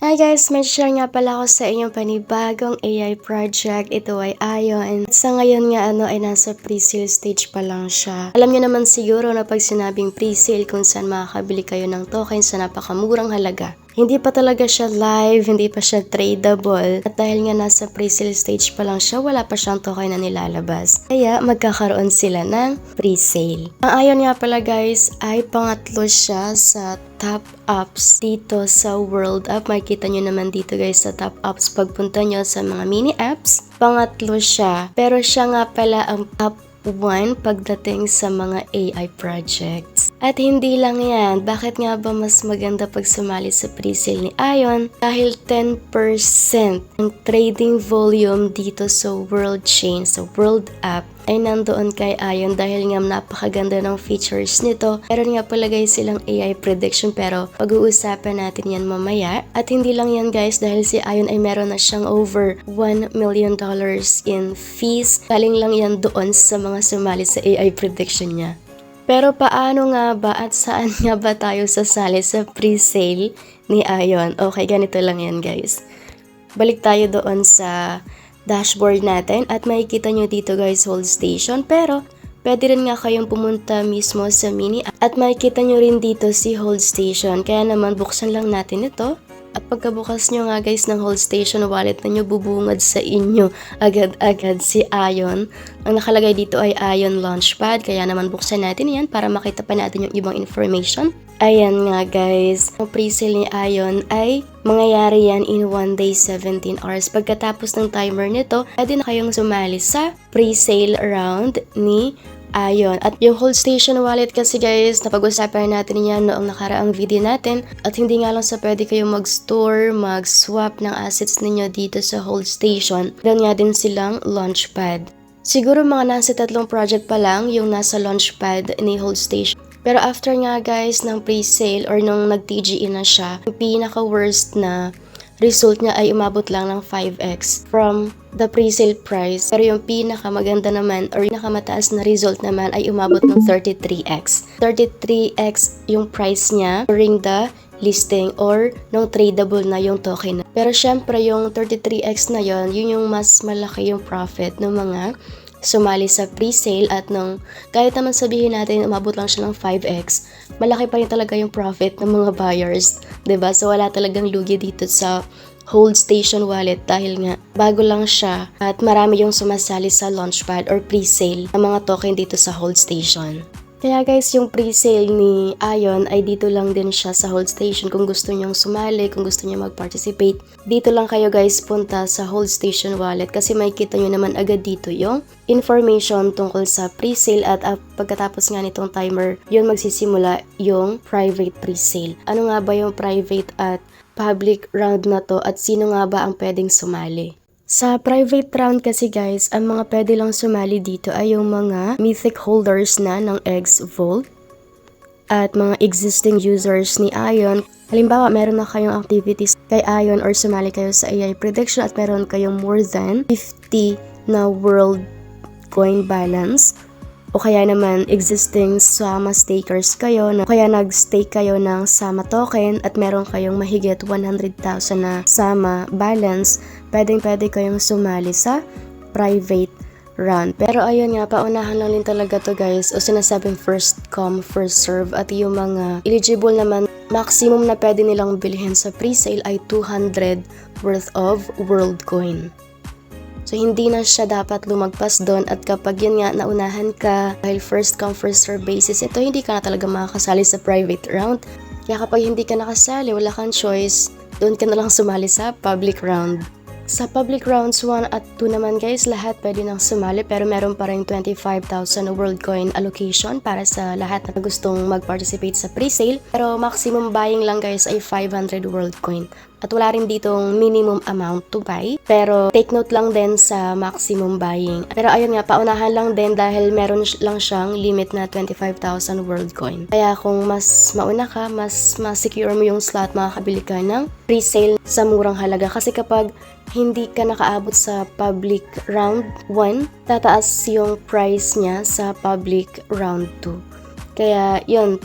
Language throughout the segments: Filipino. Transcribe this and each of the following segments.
Hi guys! May share nga pala ako sa inyong panibagong AI project. Ito ay Ion. Sa ngayon nga ay nasa pre-sale stage pa lang siya. Alam niyo naman siguro na pag sinabing pre-sale kung saan makakabili kayo ng token sa napakamurang halaga. Hindi pa talaga siya live, hindi pa siya tradable. At dahil nga nasa pre-sale stage pa lang siya, wala pa siyang token na nilalabas. Kaya magkakaroon sila ng pre-sale. Ang Ion nga pala guys ay pangatlo siya sa top apps dito sa World App. Makikita nyo naman dito guys sa top apps pagpunta nyo sa mga mini apps. Pangatlo siya. Pero siya nga pala ang top 1 pagdating sa mga AI projects. At hindi lang yan, bakit nga ba mas maganda pag sumali sa pre-sale ni Ion? Dahil 10% ng trading volume dito sa World Chain, sa World App, ay nandoon kay Ion dahil nga napakaganda ng features nito. Meron nga pala guys silang AI prediction pero pag-uusapan natin yan mamaya. At hindi lang yan guys dahil si Ion ay meron na siyang over $1 million in fees. Galing lang yan doon sa mga sumali sa AI prediction niya. Pero paano nga ba at saan nga ba tayo sasali sa pre-sale ni Ion? Okay, ganito lang yan guys. Balik tayo doon sa dashboard natin at makikita nyo dito guys hold station, pero pwede rin nga kayong pumunta mismo sa mini at makikita nyo rin dito si hold station. Kaya naman buksan lang natin ito at pagkabukas nyo nga guys ng hold station wallet na nyo, bubungad sa inyo agad-agad si Ion. Ang nakalagay dito ay Ion Launchpad, kaya naman buksan natin yan para makita pa natin yung ibang information. Ayan nga guys, ang pre-sale ni Ion ay mangyayari yan in 1 day 17 hours. Pagkatapos ng timer nito, pwede na kayong sumali sa pre-sale round ni Ion. At yung hold station wallet kasi guys, napag-usapan natin yan noong nakaraang video natin. At hindi nga lang sa pwede kayong mag-store, mag-swap ng assets ninyo dito sa hold station. Meron nga din silang launchpad. Siguro mga nasa 3 project pa lang yung nasa launchpad ni hold station. Pero after nga guys ng pre-sale or nung nag-TGE na siya, yung pinaka-worst na result niya ay umabot lang ng 5x from the pre-sale price. Pero yung pinaka-maganda naman or pinaka-mataas na result naman ay umabot ng 33x. 33x yung price niya during the listing or nung tradable na yung token. Pero syempre yung 33x na yun yung mas malaki yung profit ng mga sumali sa pre-sale. At nung kahit naman sabihin natin umabot lang siya ng 5x, malaki pa rin talaga yung profit ng mga buyers, 'di ba? So wala talagang lugi dito sa hold station wallet dahil nga bago lang siya at marami yung sumasali sa launchpad or pre-sale ng mga token dito sa hold station. Kaya guys, yung pre-sale ni Ion ay dito lang din siya sa hold station. Kung gusto nyong sumali, kung gusto nyo mag-participate, dito lang kayo guys punta sa hold station wallet kasi makikita nyo naman agad dito yung information tungkol sa pre-sale at pagkatapos nga nitong timer, yun magsisimula yung private pre-sale. Ano nga ba yung private at public round na to at sino nga ba ang pwedeng sumali? Sa private round kasi guys, ang mga pwede lang sumali dito ay yung mga mythic holders na ng Eggs Vault at mga existing users ni Ion. Halimbawa, meron na kayong activities kay Ion or sumali kayo sa AI prediction at meron kayong more than 50 na world coin balance. O kaya naman existing Sama stakers kayo, kaya nag-stake kayo ng Sama token at meron kayong mahigit 100,000 na Sama balance, pwede kayong sumali sa private round. Pero ayun nga, paunahan lang din talaga to guys o sinasabing first come first serve at yung mga eligible naman, maximum na pwede nilang bilhin sa pre-sale ay 200 worth of world coin. So, hindi na siya dapat lumagpas doon at kapag yun nga naunahan ka dahil first come first serve basis, ito hindi ka na talaga makakasali sa private round. Kaya kapag hindi ka nakasali, wala kang choice, doon ka na lang sumali sa public round. Sa public rounds 1 at 2 naman guys, lahat pwede nang sumali pero meron pa rin 25,000 world coin allocation para sa lahat na gustong mag-participate sa pre-sale. Pero maximum buying lang guys ay 500 world coin. At wala rin ditong minimum amount to buy. Pero take note lang din sa maximum buying. Pero ayun nga, paunahan lang din dahil meron lang siyang limit na 25,000 world coin. Kaya kung mas mauna ka, mas ma-secure mo yung slot, makakabili ka ng pre-sale sa murang halaga. Kasi kapag hindi ka nakaabot sa public round 1, tataas yung price niya sa public round 2. Kaya yun,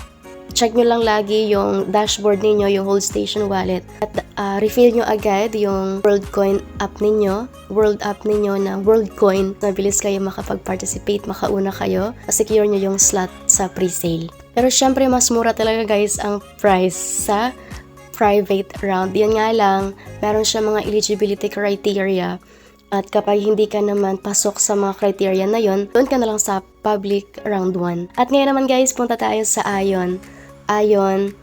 check nyo lang lagi yung dashboard ninyo, yung Hold Station wallet. At refill nyo agad yung WorldCoin app ninyo. World app ninyo na WorldCoin. Mabilis kayo makapag-participate, makauna kayo. Secure nyo yung slot sa pre-sale. Pero syempre, mas mura talaga guys ang price sa private round. Yan nga lang, meron siya mga eligibility criteria. At kapag hindi ka naman pasok sa mga criteria na yon, doon ka na lang sa public round 1. At ngayon naman guys, punta tayo sa Ion. Ion,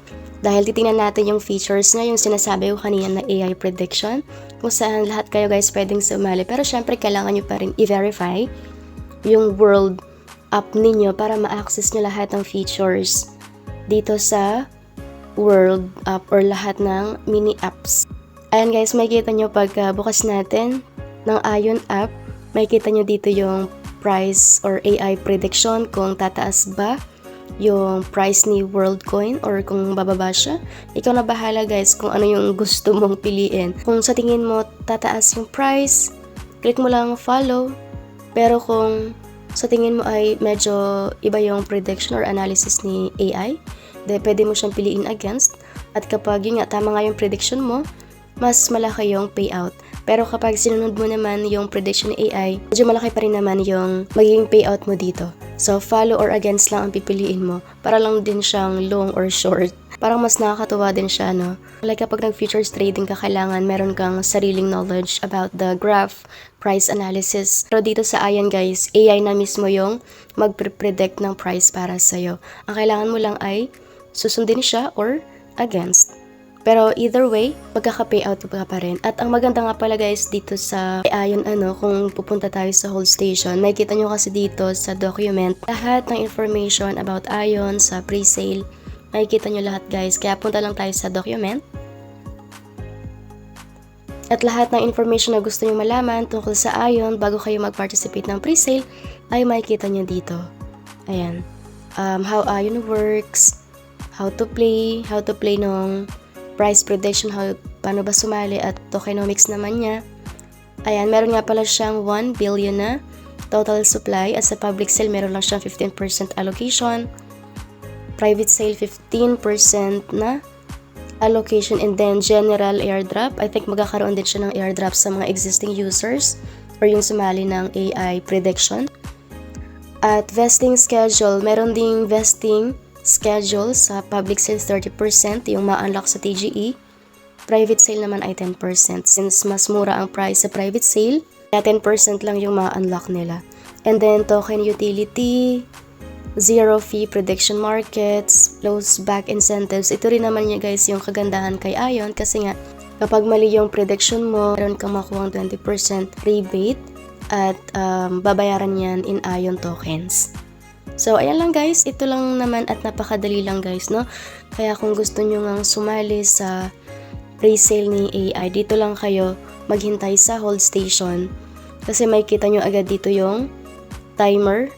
dahil titingnan natin yung features niya, yung sinasabi ko kanina na AI prediction, kung saan lahat kayo guys pwedeng sumali. Pero syempre, kailangan nyo pa rin i-verify yung world app ninyo para ma-access nyo lahat ng features dito sa world app or lahat ng mini apps. Ayan guys, makikita nyo pag bukas natin ng Ion app, makikita nyo dito yung price or AI prediction kung tataas ba yung price ni WorldCoin or kung bababa siya. Ikaw na bahala guys kung ano yung gusto mong piliin. Kung sa tingin mo tataas yung price, click mo lang follow. Pero kung sa tingin mo ay medyo iba yung prediction or analysis ni AI, pwede mo siyang piliin against. At kapag yun nga, tama nga yung prediction mo, mas malaki yung payout. Pero kapag sinunod mo naman yung prediction ni AI, medyo malaki pa rin naman yung magiging payout mo dito. So, follow or against lang ang pipiliin mo para lang din siyang long or short. Parang mas nakakatuwa din siya, no? Like kapag nag-futures trading ka, kailangan meron kang sariling knowledge about the graph, price analysis. Pero dito sa Ion guys, AI na mismo yung mag-predict ng price para sa'yo. Ang kailangan mo lang ay susundin siya or against. Pero either way, magkaka-payout ka pa rin. At ang maganda nga pala guys dito sa Ion kung pupunta tayo sa Hold Station, makikita nyo kasi dito sa document, lahat ng information about Ion sa pre-sale, makikita nyo lahat guys. Kaya punta lang tayo sa document. At lahat ng information na gusto nyo malaman tungkol sa Ion bago kayo mag-participate ng pre-sale, ay makikita nyo dito. Ayan. How Ion works, how to play nung price prediction, paano ba sumali, at tokenomics naman niya. Ayan, meron nga pala siyang 1 billion na total supply at sa public sale meron lang siyang 15% allocation. Private sale 15% na allocation, and then general airdrop. I think magkakaroon din siya ng airdrop sa mga existing users or yung sumali ng AI prediction. At vesting schedule, meron ding vesting schedule sa public sale 30% yung ma-unlock sa TGE. Private sale naman ay 10%. Since mas mura ang price sa private sale, kaya 10% lang yung ma-unlock nila. And then token utility, zero fee prediction markets, close back incentives. Ito rin naman niya guys yung kagandahan kay Ion kasi nga kapag mali yung prediction mo, meron kang makuha 20% rebate at babayaran yan in Ion tokens. So, ayan lang guys. Ito lang naman at napakadali lang guys, no? Kaya kung gusto nyo ngang sumali sa pre-sale ni AI, dito lang kayo maghintay sa Hold Station. Kasi makikita nyo agad dito yung timer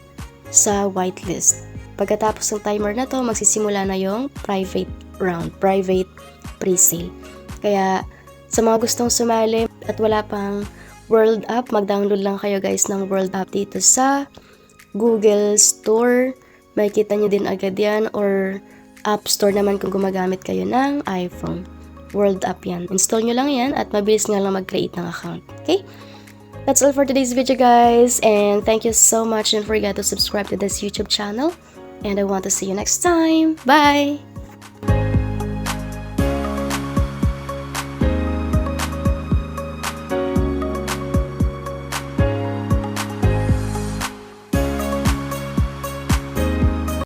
sa whitelist. Pagkatapos ng timer na to, magsisimula na yung private round, private pre-sale. Kaya, sa mga gustong sumali at wala pang World App, mag-download lang kayo guys ng World App dito sa Google Store, makikita nyo din agad yan, or App Store naman kung gumagamit kayo ng iPhone. World App yan. Install nyo lang yan at mabilis nga lang mag-create ng account. Okay? That's all for today's video guys, and thank you so much. Don't forget to subscribe to this YouTube channel, and I want to see you next time. Bye!